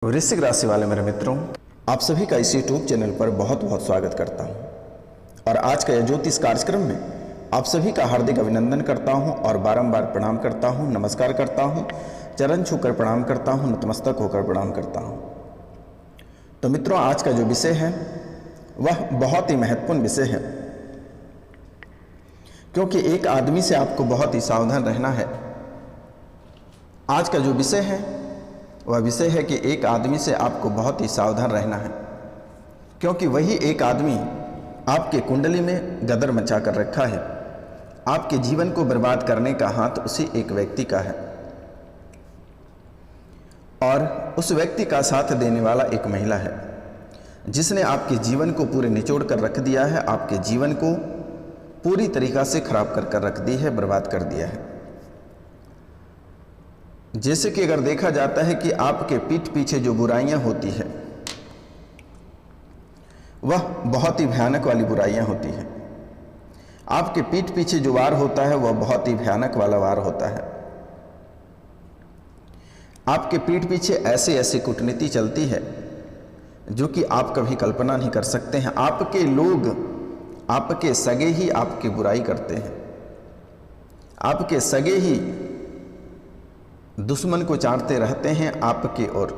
वृश्चिक राशि वाले मेरे मित्रों, आप सभी का इस यूट्यूब चैनल पर बहुत बहुत स्वागत करता हूं। और आज का यह ज्योतिष कार्यक्रम में आप सभी का हार्दिक अभिनंदन करता हूं और बारंबार प्रणाम करता हूं, नमस्कार करता हूं, चरण छूकर प्रणाम करता हूं, नतमस्तक होकर प्रणाम करता हूं। तो मित्रों, आज का जो विषय है वह बहुत ही महत्वपूर्ण विषय है, क्योंकि एक आदमी से आपको बहुत ही सावधान रहना है। आज का जो विषय है वह विषय है कि एक आदमी से आपको बहुत ही सावधान रहना है, क्योंकि वही एक आदमी आपके कुंडली में गदर मचा कर रखा है। आपके जीवन को बर्बाद करने का हाथ उसी एक व्यक्ति का है, और उस व्यक्ति का साथ देने वाला एक महिला है, जिसने आपके जीवन को पूरे निचोड़ कर रख दिया है, आपके जीवन को पूरी तरीक़ा से खराब कर रख दी है, बर्बाद कर दिया है। जैसे कि अगर देखा जाता है कि आपके पीठ पीछे जो बुराइयां होती है वह बहुत ही भयानक वाली बुराइयां होती है। आपके पीठ पीछे जो वार होता है वह बहुत ही भयानक वाला वार होता है। आपके पीठ पीछे ऐसे ऐसी कूटनीति चलती है जो कि आप कभी कल्पना नहीं कर सकते हैं। आपके लोग, आपके सगे ही आपकी बुराई करते हैं, आपके सगे ही दुश्मन को चाटते रहते हैं आपके ओर।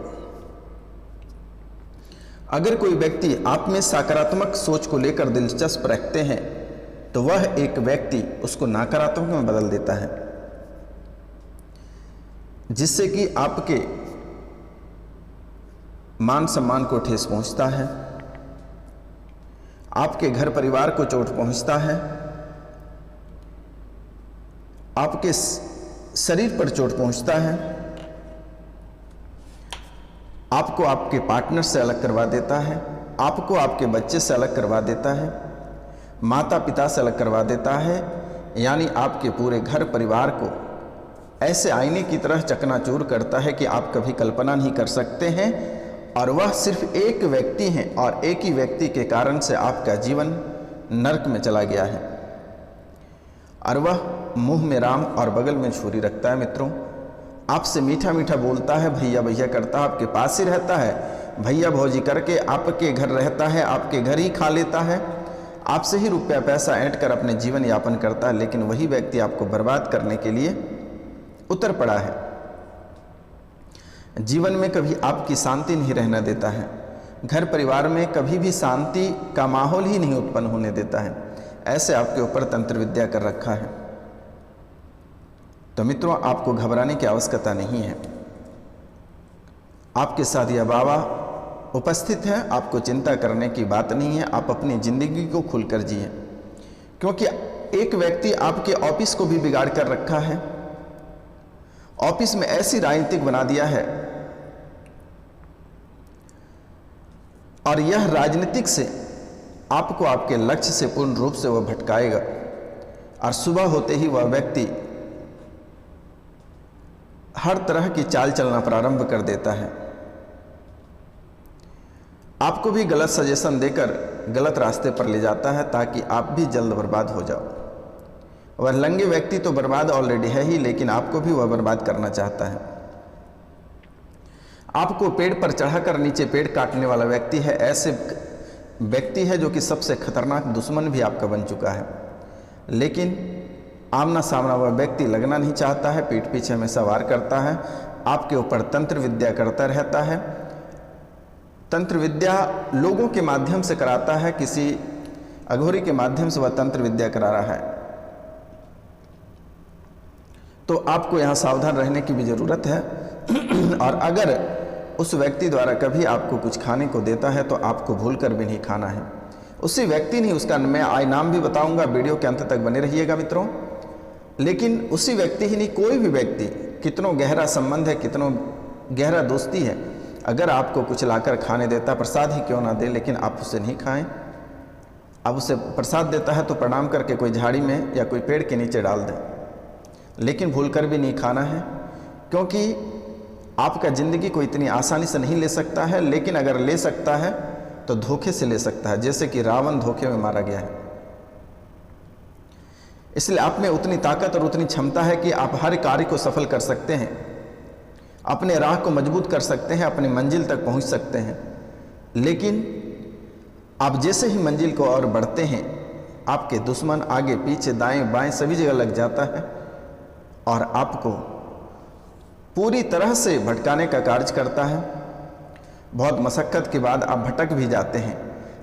अगर कोई व्यक्ति आप में सकारात्मक सोच को लेकर दिलचस्प रखते हैं तो वह एक व्यक्ति उसको नकारात्मक में बदल देता है, जिससे कि आपके मान सम्मान को ठेस पहुंचता है, आपके घर परिवार को चोट पहुंचता है, आपके शरीर पर चोट पहुंचता है, आपको आपके पार्टनर से अलग करवा देता है, आपको आपके बच्चे से अलग करवा देता है, माता पिता से अलग करवा देता है। यानी आपके पूरे घर परिवार को ऐसे आईने की तरह चकनाचूर करता है कि आप कभी कल्पना नहीं कर सकते हैं। और वह सिर्फ एक व्यक्ति है, और एक ही व्यक्ति के कारण से आपका जीवन नरक में चला गया है। और वह मुंह में राम और बगल में छुरी रखता है। मित्रों, आपसे मीठा मीठा बोलता है, भैया भैया करता है, आपके पास ही रहता है, भैया भौजी करके आपके घर रहता है, आपके घर ही खा लेता है, आपसे ही रुपया पैसा ऐंठ कर अपने जीवन यापन करता है। लेकिन वही व्यक्ति आपको बर्बाद करने के लिए उतर पड़ा है। जीवन में कभी आपकी शांति नहीं रहना देता है, घर परिवार में कभी भी शांति का माहौल ही नहीं उत्पन्न होने देता है। ऐसे आपके ऊपर तंत्र विद्या कर रखा है। तो मित्रों, आपको घबराने की आवश्यकता नहीं है। आपके साथ यह बाबा उपस्थित है, आपको चिंता करने की बात नहीं है। आप अपनी जिंदगी को खुलकर जिए, क्योंकि एक व्यक्ति आपके ऑफिस को भी बिगाड़ कर रखा है। ऑफिस में ऐसी राजनीतिक बना दिया है, और यह राजनीतिक से आपको आपके लक्ष्य से पूर्ण रूप से वह भटकाएगा। और सुबह होते ही वह व्यक्ति हर तरह की चाल चलना प्रारंभ कर देता है, आपको भी गलत सजेशन देकर गलत रास्ते पर ले जाता है, ताकि आप भी जल्द बर्बाद हो जाओ। वह लंगे व्यक्ति तो बर्बाद ऑलरेडी है ही, लेकिन आपको भी वह बर्बाद करना चाहता है। आपको पेड़ पर चढ़ाकर नीचे पेड़ काटने वाला व्यक्ति है। ऐसे व्यक्ति है जो कि सबसे खतरनाक दुश्मन भी आपका बन चुका है। लेकिन आमना सामना वह व्यक्ति लगना नहीं चाहता है, पीठ पीछे में सवार करता है, आपके ऊपर तंत्र विद्या करता रहता है। तंत्र विद्या लोगों के माध्यम से कराता है, किसी अघोरी के माध्यम से वह तंत्र विद्या करा रहा है। तो आपको यहाँ सावधान रहने की भी ज़रूरत है। और अगर उस व्यक्ति द्वारा कभी आपको कुछ खाने को देता है तो आपको भूल कर भी नहीं खाना है। उसी व्यक्ति नहीं, उसका मैं नाम भी बताऊंगा, वीडियो के अंत तक बने रहिएगा मित्रों। लेकिन उसी व्यक्ति ही नहीं, कोई भी व्यक्ति, कितनों गहरा संबंध है, कितनों गहरा दोस्ती है, अगर आपको कुछ लाकर खाने देता, प्रसाद ही क्यों ना दे, लेकिन आप उसे नहीं खाएं। अब उसे प्रसाद देता है तो प्रणाम करके कोई झाड़ी में या कोई पेड़ के नीचे डाल दें, लेकिन भूल कर भी नहीं खाना है, क्योंकि आपका ज़िंदगी को इतनी आसानी से नहीं ले सकता है। लेकिन अगर ले सकता है तो धोखे से ले सकता है, जैसे कि रावण धोखे में मारा गया है। इसलिए आप में उतनी ताकत और उतनी क्षमता है कि आप हर कार्य को सफल कर सकते हैं। अपने राह को मजबूत कर सकते हैं, अपनी मंजिल तक पहुंच सकते हैं। लेकिन आप जैसे ही मंजिल को और बढ़ते हैं, आपके दुश्मन आगे पीछे दाएं बाएं सभी जगह लग जाता है और आपको पूरी तरह से भटकाने का कार्य करता है। बहुत मशक्क़त के बाद आप भटक भी जाते हैं,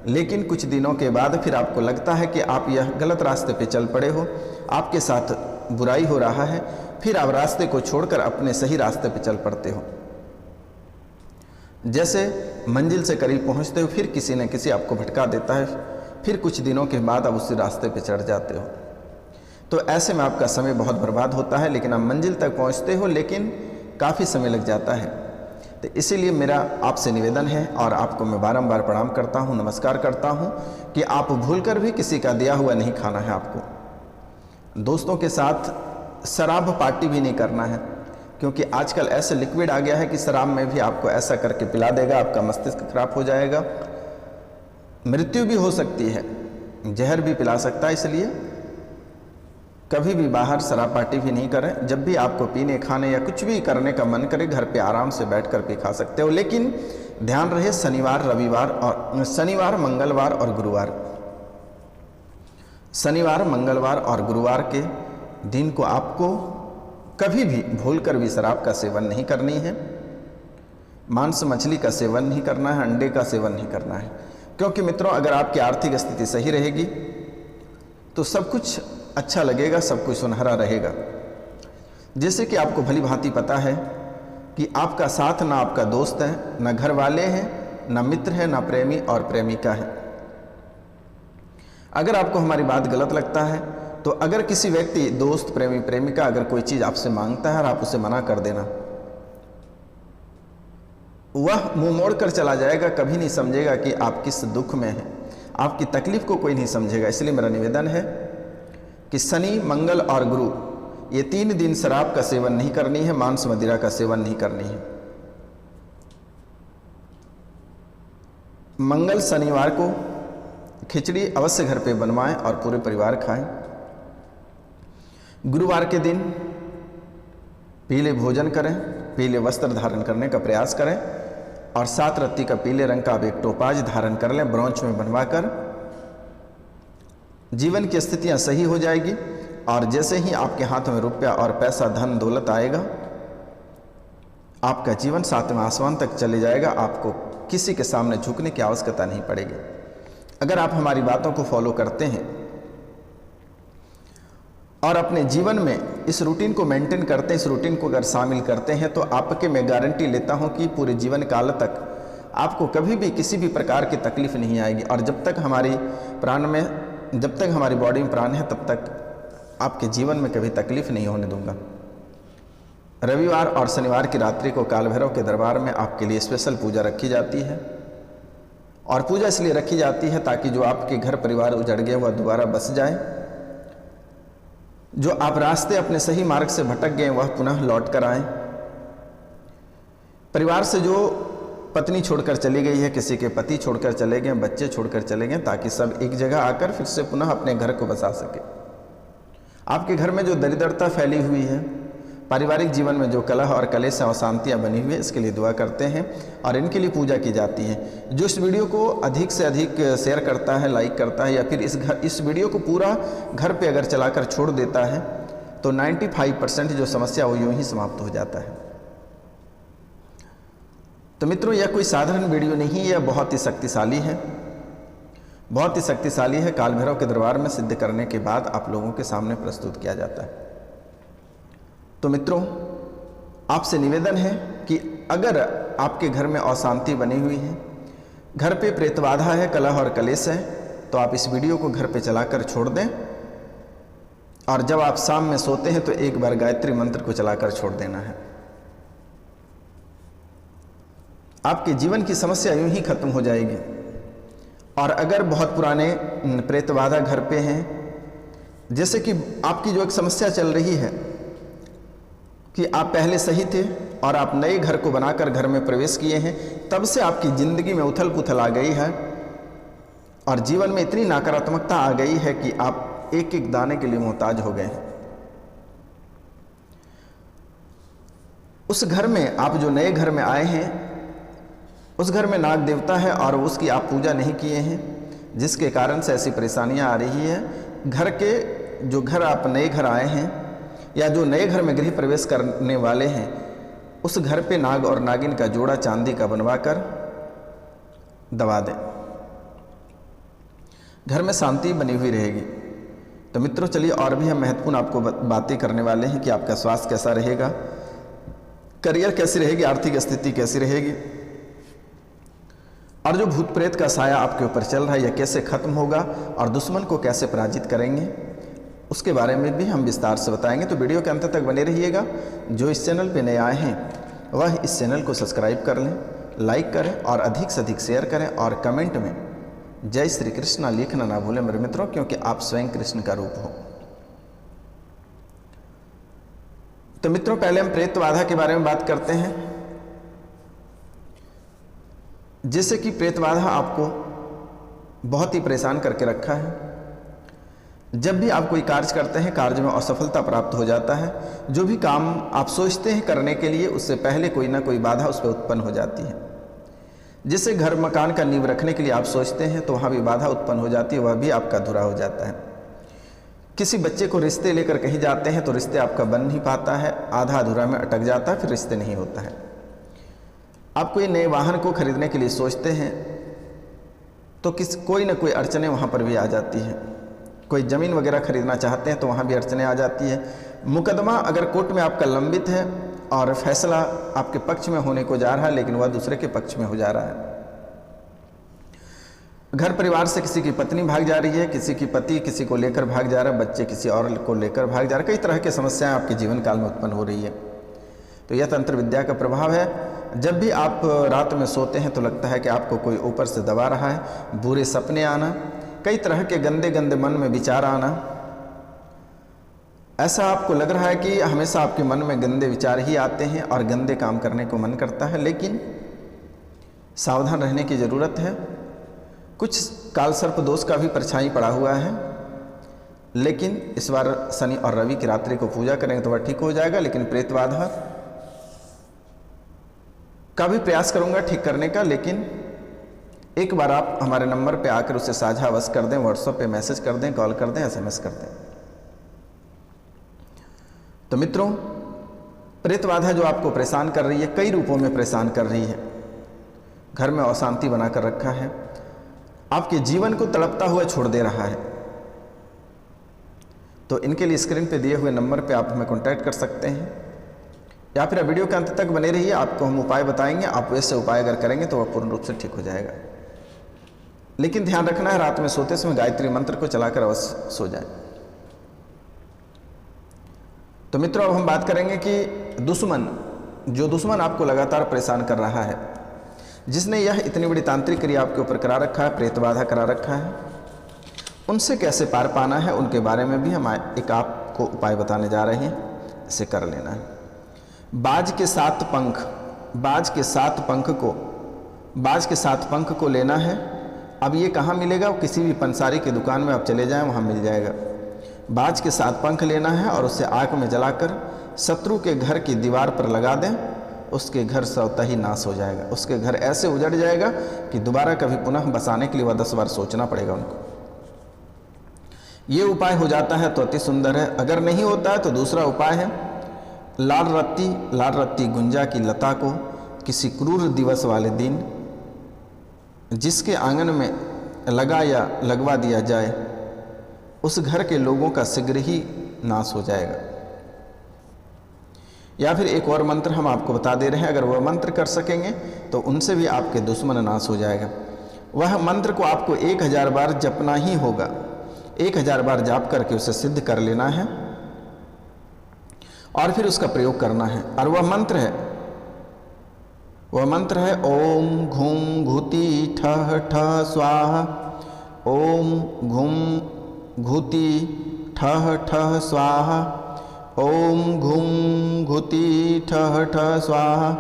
लेकिन कुछ दिनों के बाद फिर आपको लगता है कि आप यह गलत रास्ते पे चल पड़े हो, आपके साथ बुराई हो रहा है, फिर आप रास्ते को छोड़कर अपने सही रास्ते पे चल पड़ते हो। जैसे मंजिल से करीब पहुंचते हो, फिर किसी न किसी आपको भटका देता है, फिर कुछ दिनों के बाद आप उसी रास्ते पे चढ़ जाते हो। तो ऐसे में आपका समय बहुत बर्बाद होता है, लेकिन आप मंजिल तक पहुंचते हो, लेकिन काफ़ी समय लग जाता है। तो इसीलिए मेरा आपसे निवेदन है और आपको मैं बारंबार प्रणाम करता हूं, नमस्कार करता हूं कि आप भूलकर भी किसी का दिया हुआ नहीं खाना है। आपको दोस्तों के साथ शराब पार्टी भी नहीं करना है, क्योंकि आजकल ऐसे लिक्विड आ गया है कि शराब में भी आपको ऐसा करके पिला देगा, आपका मस्तिष्क खराब हो जाएगा, मृत्यु भी हो सकती है, जहर भी पिला सकता है। इसलिए कभी भी बाहर शराब पार्टी भी नहीं करें। जब भी आपको पीने खाने या कुछ भी करने का मन करे, घर पे आराम से बैठकर भी खा सकते हो, लेकिन ध्यान रहे शनिवार रविवार और शनिवार मंगलवार और गुरुवार, शनिवार मंगलवार और गुरुवार के दिन को आपको कभी भी भूलकर भी शराब का सेवन नहीं करनी है, मांस मछली का सेवन नहीं करना है, अंडे का सेवन नहीं करना है। क्योंकि मित्रों, अगर आपकी आर्थिक स्थिति सही रहेगी तो सब कुछ अच्छा लगेगा, सब कुछ सुनहरा रहेगा। जैसे कि आपको भली भांति पता है कि आपका साथ ना आपका दोस्त है, ना घर वाले हैं, ना मित्र है, ना प्रेमी और प्रेमिका है। अगर आपको हमारी बात गलत लगता है तो अगर किसी व्यक्ति, दोस्त, प्रेमी, प्रेमिका अगर कोई चीज़ आपसे मांगता है और आप उसे मना कर देना, वह मुंह मोड़कर चला जाएगा, कभी नहीं समझेगा कि आप किस दुख में हैं, आपकी तकलीफ को कोई नहीं समझेगा। इसलिए मेरा निवेदन है कि शनि मंगल और गुरु ये 3 दिन शराब का सेवन नहीं करनी है, मांस मदिरा का सेवन नहीं करनी है। मंगल शनिवार को खिचड़ी अवश्य घर पे बनवाएं और पूरे परिवार खाएं। गुरुवार के दिन पीले भोजन करें, पीले वस्त्र धारण करने का प्रयास करें और 7 रत्ती का पीले रंग का आप एक टोपाज धारण कर लें, ब्रोंच में बनवाकर। जीवन की स्थितियां सही हो जाएगी और जैसे ही आपके हाथ में रुपया और पैसा, धन दौलत आएगा, आपका जीवन 7वें आसमान तक चले जाएगा। आपको किसी के सामने झुकने की आवश्यकता नहीं पड़ेगी। अगर आप हमारी बातों को फॉलो करते हैं और अपने जीवन में इस रूटीन को मेंटेन करते हैं, इस रूटीन को अगर शामिल करते हैं, तो आपके मैं गारंटी लेता हूं कि पूरे जीवन काल तक आपको कभी भी किसी भी प्रकार की तकलीफ नहीं आएगी। और जब तक हमारी बॉडी में प्राण है, तब तक आपके जीवन में कभी तकलीफ नहीं होने दूंगा। रविवार और शनिवार की रात्रि को काल भैरव के दरबार में आपके लिए स्पेशल पूजा रखी जाती है। और पूजा इसलिए रखी जाती है ताकि जो आपके घर परिवार उजड़ गए वह दोबारा बस जाए, जो आप रास्ते अपने सही मार्ग से भटक गए वह पुनः लौट कर आए। परिवार से जो पत्नी छोड़कर चली गई है, किसी के पति छोड़कर चले गए, बच्चे छोड़कर चले गए, ताकि सब एक जगह आकर फिर से पुनः अपने घर को बसा सके। आपके घर में जो दरिद्रता फैली हुई है, पारिवारिक जीवन में जो कलह और कलेश और अशांतियाँ बनी हुई है, इसके लिए दुआ करते हैं और इनके लिए पूजा की जाती है। जो इस वीडियो को अधिक से अधिक शेयर करता है, लाइक करता है, या फिर इस वीडियो को पूरा घर पे अगर चलाकर छोड़ देता है, तो 95% जो समस्या वो यूँ ही समाप्त हो जाता है। तो मित्रों, यह कोई साधारण वीडियो नहीं है, यह बहुत ही शक्तिशाली है, बहुत ही शक्तिशाली है। काल भैरव के दरबार में सिद्ध करने के बाद आप लोगों के सामने प्रस्तुत किया जाता है। तो मित्रों, आपसे निवेदन है कि अगर आपके घर में अशांति बनी हुई है, घर पे प्रेतबाधा है, कलह और कलेश है, तो आप इस वीडियो को घर पे चलाकर छोड़ दें और जब आप शाम में सोते हैं तो एक बार गायत्री मंत्र को चलाकर छोड़ देना है। आपके जीवन की समस्या यूं ही खत्म हो जाएगी। और अगर बहुत पुराने प्रेतबाधा घर पे हैं, जैसे कि आपकी जो एक समस्या चल रही है कि आप पहले सही थे और आप नए घर को बनाकर घर में प्रवेश किए हैं, तब से आपकी ज़िंदगी में उथल पुथल आ गई है और जीवन में इतनी नकारात्मकता आ गई है कि आप एक एक दाने के लिए मोहताज हो गए हैं। उस घर में, आप जो नए घर में आए हैं, उस घर में नाग देवता है और उसकी आप पूजा नहीं किए हैं, जिसके कारण से ऐसी परेशानियां आ रही है। घर के, जो घर आप नए घर आए हैं या जो नए घर में गृह प्रवेश करने वाले हैं, उस घर पे नाग और नागिन का जोड़ा चांदी का बनवाकर दबा दें। घर में शांति बनी हुई रहेगी। तो मित्रों चलिए और भी हम महत्वपूर्ण आपको बातें करने वाले हैं कि आपका स्वास्थ्य कैसा रहेगा, करियर कैसी रहेगी, आर्थिक स्थिति कैसी रहेगी, और जो भूत प्रेत का साया आपके ऊपर चल रहा है यह कैसे खत्म होगा और दुश्मन को कैसे पराजित करेंगे, उसके बारे में भी हम विस्तार से बताएंगे। तो वीडियो के अंत तक बने रहिएगा। जो इस चैनल पे नए आए हैं वह इस चैनल को सब्सक्राइब कर लें, लाइक करें और अधिक से अधिक शेयर करें और कमेंट में जय श्री कृष्ण लिखना ना भूलें मेरे मित्रों, क्योंकि आप स्वयं कृष्ण का रूप हो। तो मित्रों पहले हम प्रेत बाधा के बारे में बात करते हैं। जैसे कि प्रेत बाधा आपको बहुत ही परेशान करके रखा है। जब भी आप कोई कार्य करते हैं, कार्य में असफलता प्राप्त हो जाता है। जो भी काम आप सोचते हैं करने के लिए, उससे पहले कोई ना कोई बाधा उस पर उत्पन्न हो जाती है। जैसे घर मकान का नींव रखने के लिए आप सोचते हैं तो वहाँ भी बाधा उत्पन्न हो जाती है, वह भी आपका अधूरा हो जाता है। किसी बच्चे को रिश्ते लेकर कहीं जाते हैं तो रिश्ते आपका बन नहीं पाता है, आधा अधूरा में अटक जाता है, फिर रिश्ते नहीं होता है। आप कोई नए वाहन को खरीदने के लिए सोचते हैं तो कोई ना कोई अड़चने वहाँ पर भी आ जाती हैं। कोई ज़मीन वगैरह खरीदना चाहते हैं तो वहाँ भी अड़चने आ जाती है। मुकदमा अगर कोर्ट में आपका लंबित है और फैसला आपके पक्ष में होने को जा रहा है लेकिन वह दूसरे के पक्ष में हो जा रहा है। घर परिवार से किसी की पत्नी भाग जा रही है, किसी की पति किसी को लेकर भाग जा रहा है, बच्चे किसी और को लेकर भाग जा रहे हैं। कई तरह की समस्याएं आपके जीवन काल में उत्पन्न हो रही है। तो यह तंत्र विद्या का प्रभाव है। जब भी आप रात में सोते हैं तो लगता है कि आपको कोई ऊपर से दबा रहा है, बुरे सपने आना, कई तरह के गंदे गंदे मन में विचार आना। ऐसा आपको लग रहा है कि हमेशा आपके मन में गंदे विचार ही आते हैं और गंदे काम करने को मन करता है। लेकिन सावधान रहने की ज़रूरत है। कुछ काल सर्प दोष का भी परछाई पड़ा हुआ है, लेकिन इस बार शनि और रवि की रात्रि को पूजा करेंगे तो वह ठीक हो जाएगा। लेकिन प्रेत बाधा का भी प्रयास करूंगा ठीक करने का, लेकिन एक बार आप हमारे नंबर पे आकर उसे साझा अवश्य कर दें, व्हाट्सएप पे मैसेज कर दें, कॉल कर दें, एसएमएस कर दें। तो मित्रों प्रेत बाधा जो आपको परेशान कर रही है, कई रूपों में परेशान कर रही है। घर में अशांति बनाकर रखा है, आपके जीवन को तड़पता हुआ छोड़ दे रहा है। तो इनके लिए स्क्रीन पे दिए हुए नंबर पे आप हमें कांटेक्ट कर सकते हैं या फिर वीडियो के अंत तक बने रहिए, आपको हम उपाय बताएंगे। आप वैसे उपाय अगर करेंगे तो वह पूर्ण रूप से ठीक हो जाएगा। लेकिन ध्यान रखना है, रात में सोते समय गायत्री मंत्र को चलाकर अवश्य सो जाए। तो मित्रों अब हम बात करेंगे कि दुश्मन आपको लगातार परेशान कर रहा है, जिसने यह इतनी बड़ी तांत्रिक क्रिया आपके ऊपर करा रखा है, प्रेत बाधा करा रखा है, उनसे कैसे पार पाना है उनके बारे में भी हम एक आपको उपाय बताने जा रहे हैं। इसे कर लेना है। बाज के सात पंख को लेना है। अब ये कहाँ मिलेगा? किसी भी पंसारी की दुकान में आप चले जाएं, वहाँ मिल जाएगा। बाज के 7 पंख लेना है और उसे आग में जलाकर शत्रु के घर की दीवार पर लगा दें। उसके घर स्वतः ही नाश हो जाएगा। उसके घर ऐसे उजड़ जाएगा कि दोबारा कभी पुनः बसाने के लिए वह 10 बार सोचना पड़ेगा उनको। ये उपाय हो जाता है तो अति सुंदर है। अगर नहीं होता है तो दूसरा उपाय है, लाल रत्ती गुंजा की लता को किसी क्रूर दिवस वाले दिन जिसके आंगन में लगा या लगवा दिया जाए, उस घर के लोगों का शीघ्र ही नाश हो जाएगा। या फिर एक और मंत्र हम आपको बता दे रहे हैं, अगर वह मंत्र कर सकेंगे तो उनसे भी आपके दुश्मन नाश हो जाएगा। वह मंत्र को आपको 1000 बार जपना ही होगा। 1000 बार जाप करके उसे सिद्ध कर लेना है और फिर उसका प्रयोग करना है। और वह मंत्र है ओम घूम घुति ठह ठह स्वाहा, ओम घूम घुति ठह ठह स्वाहा, ओम घूम घुति ठह ठह स्वाहा।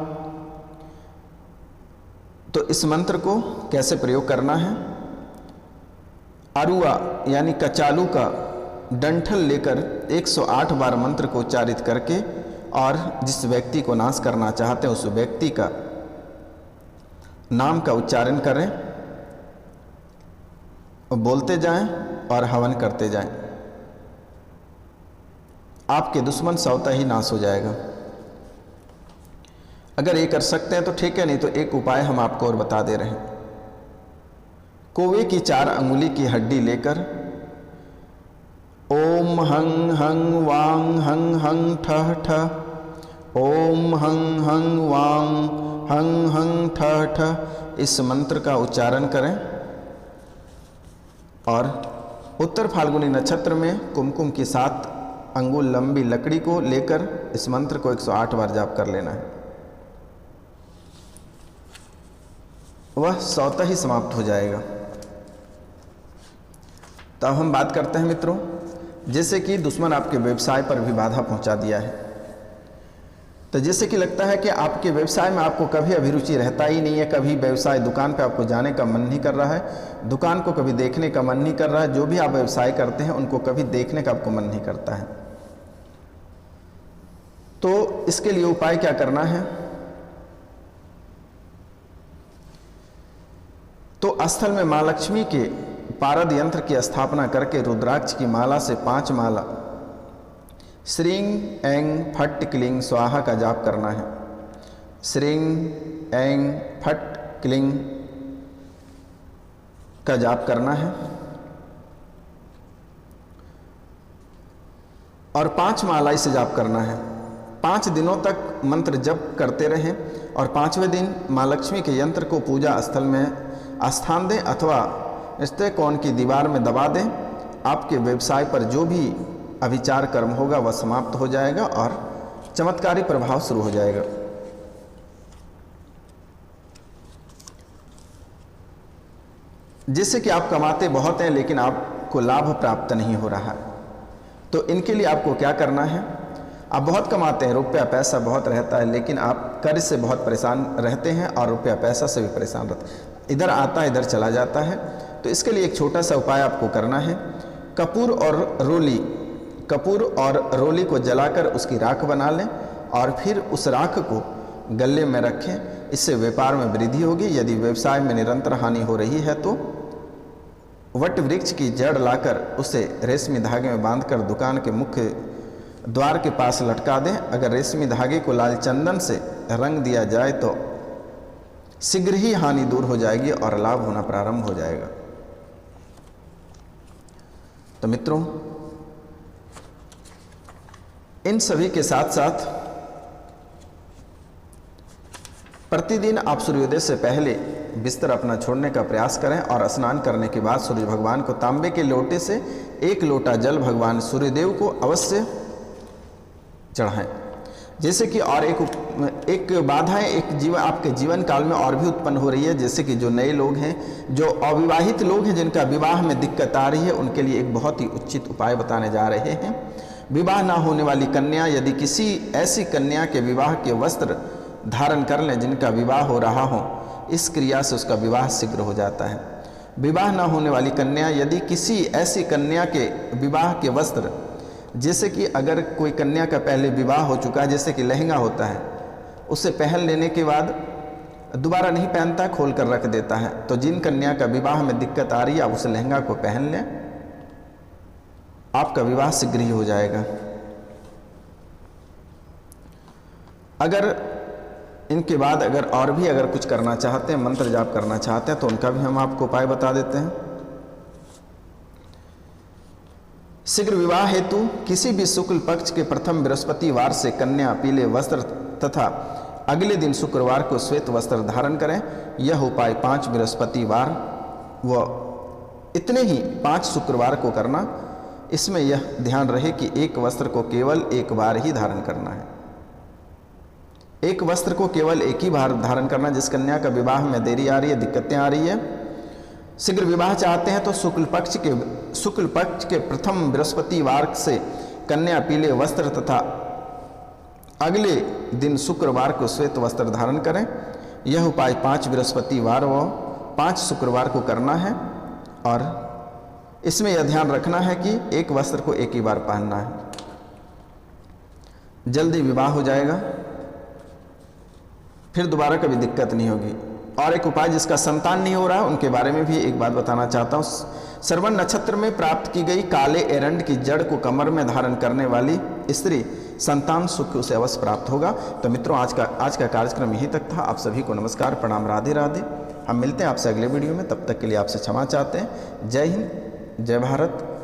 तो इस मंत्र को कैसे प्रयोग करना है? अरुआ यानी कचालू का डंठल लेकर 108 बार मंत्र को उच्चारित करके और जिस व्यक्ति को नाश करना चाहते हैं उस व्यक्ति का नाम का उच्चारण करें, बोलते जाएं और हवन करते जाएं। आपके दुश्मन स्वतः ही नाश हो जाएगा। अगर ये कर सकते हैं तो ठीक है, नहीं तो एक उपाय हम आपको और बता दे रहे हैं। कौवे की 4 अंगुली की हड्डी लेकर ओम हंग हंग वांग हंग हंग ठह ठह, ओम हंग हंग वांग हंग हंग ठह ठह, इस मंत्र का उच्चारण करें और उत्तर फाल्गुनी नक्षत्र में कुमकुम की 7 अंगुल लंबी लकड़ी को लेकर इस मंत्र को 108 बार जाप कर लेना है। वह स्वतः ही समाप्त हो जाएगा। तो अब हम बात करते हैं मित्रों, जैसे कि दुश्मन आपके व्यवसाय पर भी बाधा पहुंचा दिया है। तो जैसे कि लगता है कि आपके व्यवसाय में आपको कभी अभिरुचि रहता ही नहीं है, कभी व्यवसाय दुकान पे आपको जाने का मन नहीं कर रहा है, दुकान को कभी देखने का मन नहीं कर रहा है, जो भी आप व्यवसाय करते हैं उनको कभी देखने का आपको मन नहीं करता है। तो इसके लिए उपाय क्या करना है? तो स्थल में माँ लक्ष्मी के पारद यंत्र की स्थापना करके रुद्राक्ष की माला से 5 माला श्रीं ऐं फट्ट क्लीं स्वाहा का जाप करना है। श्रीं ऐं फट्ट क्लीं का जाप करना है और 5 माला इसे जाप करना है। 5 दिनों तक मंत्र जप करते रहें और 5वें दिन माँ लक्ष्मी के यंत्र को पूजा स्थल में स्थान दें अथवा रिश्ते कोण की दीवार में दबा दें। आपके व्यवसाय पर जो भी अभिचार कर्म होगा वह समाप्त हो जाएगा और चमत्कारी प्रभाव शुरू हो जाएगा। जिससे कि आप कमाते बहुत हैं लेकिन आपको लाभ प्राप्त नहीं हो रहा है। तो इनके लिए आपको क्या करना है? आप बहुत कमाते हैं, रुपया पैसा बहुत रहता है, लेकिन आप कर्ज से बहुत परेशान रहते हैं और रुपया पैसा से भी परेशान रहते हैं, इधर आता है इधर चला जाता है। तो इसके लिए एक छोटा सा उपाय आपको करना है। कपूर और रोली को जलाकर उसकी राख बना लें और फिर उस राख को गले में रखें। इससे व्यापार में वृद्धि होगी। यदि व्यवसाय में निरंतर हानि हो रही है तो वट वृक्ष की जड़ लाकर उसे रेशमी धागे में बांधकर दुकान के मुख्य द्वार के पास लटका दें। अगर रेशमी धागे को लाल चंदन से रंग दिया जाए तो शीघ्र ही हानि दूर हो जाएगी और लाभ होना प्रारंभ हो जाएगा। तो मित्रों, इन सभी के साथ साथ प्रतिदिन आप सूर्योदय से पहले बिस्तर अपना छोड़ने का प्रयास करें और स्नान करने के बाद सूर्य भगवान को तांबे के लोटे से 1 लोटा जल भगवान सूर्यदेव को अवश्य चढ़ाएं। जैसे कि और एक बाधाएं आपके जीवन काल में और भी उत्पन्न हो रही है। जैसे कि जो नए लोग हैं, जो अविवाहित लोग हैं, जिनका विवाह में दिक्कत आ रही है, उनके लिए एक बहुत ही उचित उपाय बताने जा रहे हैं। विवाह ना होने वाली कन्या, यदि किसी ऐसी कन्या के विवाह के वस्त्र धारण कर लें जिनका विवाह हो रहा हो, इस क्रिया से उसका विवाह शीघ्र हो जाता है। विवाह ना होने वाली कन्या, यदि किसी ऐसी कन्या के विवाह के वस्त्र, जैसे कि अगर कोई कन्या का पहले विवाह हो चुका है, जैसे कि लहंगा होता है, उसे पहन लेने के बाद दोबारा नहीं पहनता, खोल कर रख देता है, तो जिन कन्या का विवाह में दिक्कत आ रही है आप उस लहंगा को पहन लें, आपका विवाह शीघ्र ही हो जाएगा। अगर इनके बाद और भी कुछ करना चाहते हैं, मंत्र जाप करना चाहते हैं, तो उनका भी हम आपको उपाय बता देते हैं। शीघ्र विवाह हेतु किसी भी शुक्ल पक्ष के प्रथम बृहस्पतिवार से कन्या पीले वस्त्र तथा अगले दिन शुक्रवार को श्वेत वस्त्र धारण करें। यह उपाय 5 बृहस्पतिवार व इतने ही 5 शुक्रवार को करना। इसमें यह ध्यान रहे कि एक वस्त्र को केवल एक बार ही धारण करना है। एक वस्त्र को केवल एक ही बार धारण करना। जिस कन्या का विवाह में देरी आ रही है, दिक्कतें आ रही है, शीघ्र विवाह चाहते हैं, तो शुक्ल पक्ष के प्रथम बृहस्पतिवार से कन्या पीले वस्त्र तथा अगले दिन शुक्रवार को श्वेत वस्त्र धारण करें। यह उपाय 5 बृहस्पतिवार व 5 शुक्रवार को करना है और इसमें यह ध्यान रखना है कि एक वस्त्र को एक ही बार पहनना है। जल्दी विवाह हो जाएगा, फिर दोबारा कभी दिक्कत नहीं होगी। और एक उपाय जिसका संतान नहीं हो रहा, उनके बारे में भी एक बात बताना चाहता हूँ। श्रवण नक्षत्र में प्राप्त की गई काले एरंड की जड़ को कमर में धारण करने वाली स्त्री संतान सुख उसे अवश्य प्राप्त होगा। तो मित्रों, आज का कार्यक्रम यहीं तक था। आप सभी को नमस्कार, प्रणाम, राधे राधे। हम मिलते हैं आपसे अगले वीडियो में, तब तक के लिए आपसे क्षमा चाहते हैं। जय हिंद, जय भारत।